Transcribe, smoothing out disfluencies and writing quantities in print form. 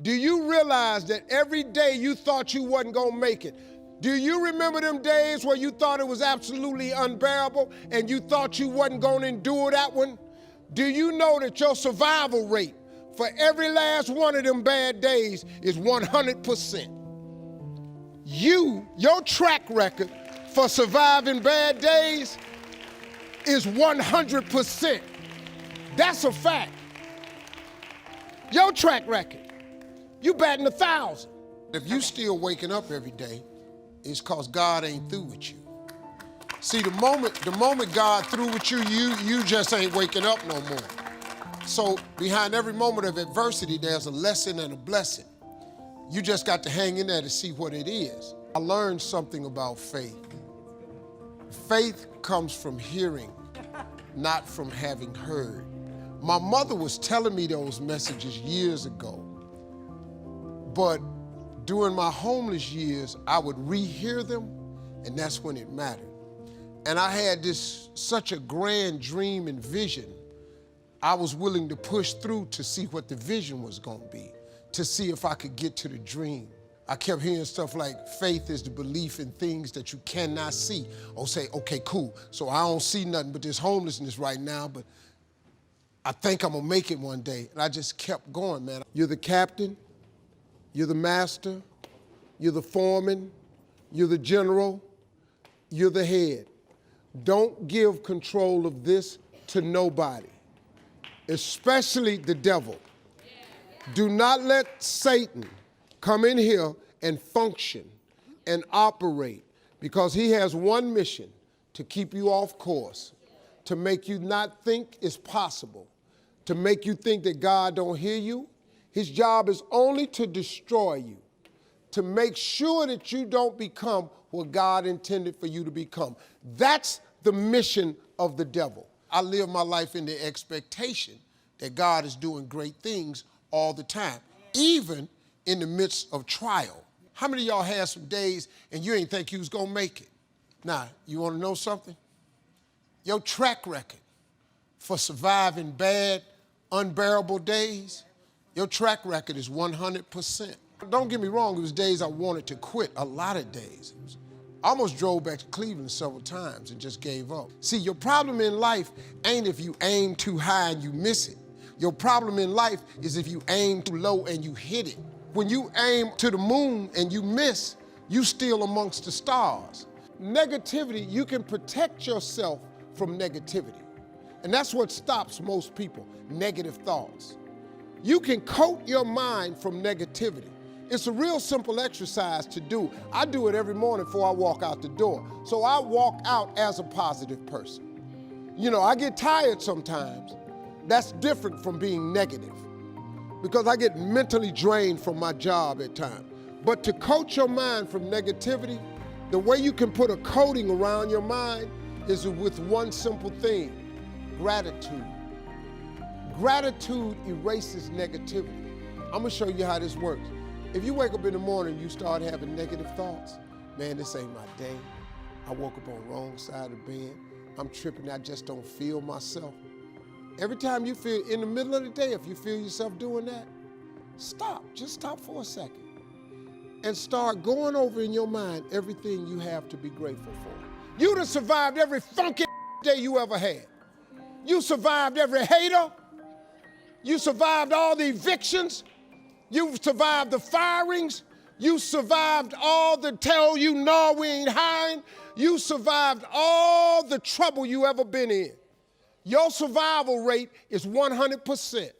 Do you realize that every day you thought you wasn't gonna make it? Do you remember them days where you thought it was absolutely unbearable and you thought you wasn't gonna endure that one? Do you know that your survival rate for every last one of them bad days is 100%? Your track record for surviving bad days is 100%. That's a fact. Your track record, you batting 1,000. If you still waking up every day, it's cause God ain't through with you. See, the moment God through with you, you just ain't waking up no more. So behind every moment of adversity, there's a lesson and a blessing. You just got to hang in there to see what it is. I learned something about faith. Faith comes from hearing, not from having heard. My mother was telling me those messages years ago, but during my homeless years, I would rehear them, and that's when it mattered. And I had such a grand dream and vision. I was willing to push through to see what the vision was gonna be, to see if I could get to the dream. I kept hearing stuff like, faith is the belief in things that you cannot see. Or say, okay, cool, so I don't see nothing but this homelessness right now, but I think I'm gonna make it one day. And I just kept going, man. You're the captain, you're the master, you're the foreman, you're the general, you're the head. Don't give control of this to nobody, especially the devil. Do not let Satan come in here and function and operate, because he has one mission: to keep you off course, to make you not think it's possible, to make you think that God don't hear you. His job is only to destroy you, to make sure that you don't become what God intended for you to become. That's the mission of the devil. I live my life in the expectation that God is doing great things all the time, even in the midst of trial. How many of y'all had some days and you ain't think you was gonna make it? Now, you wanna know something? Your track record for surviving bad, unbearable days, your track record is 100%. Don't get me wrong, it was days I wanted to quit, a lot of days. I almost drove back to Cleveland several times and just gave up. See, your problem in life ain't if you aim too high and you miss it. Your problem in life is if you aim too low and you hit it. When you aim to the moon and you miss, you still amongst the stars. Negativity, you can protect yourself from negativity. And that's what stops most people, negative thoughts. You can coat your mind from negativity. It's a real simple exercise to do. I do it every morning before I walk out the door. So I walk out as a positive person. You know, I get tired sometimes. That's different from being negative, because I get mentally drained from my job at times. But to coat your mind from negativity, the way you can put a coating around your mind is with one simple thing: gratitude. Gratitude erases negativity. I'm gonna show you how this works. If you wake up in the morning and you start having negative thoughts, man, this ain't my day. I woke up on the wrong side of the bed. I'm tripping, I just don't feel myself. Every time you feel, in the middle of the day, if you feel yourself doing that, stop, just stop for a second and start going over in your mind everything you have to be grateful for. You'd have survived every funky day you ever had. You survived every hater. You survived all the evictions. You survived the firings. You survived all the tell you no, we ain't hiring. You survived all the trouble you ever been in. Your survival rate is 100%.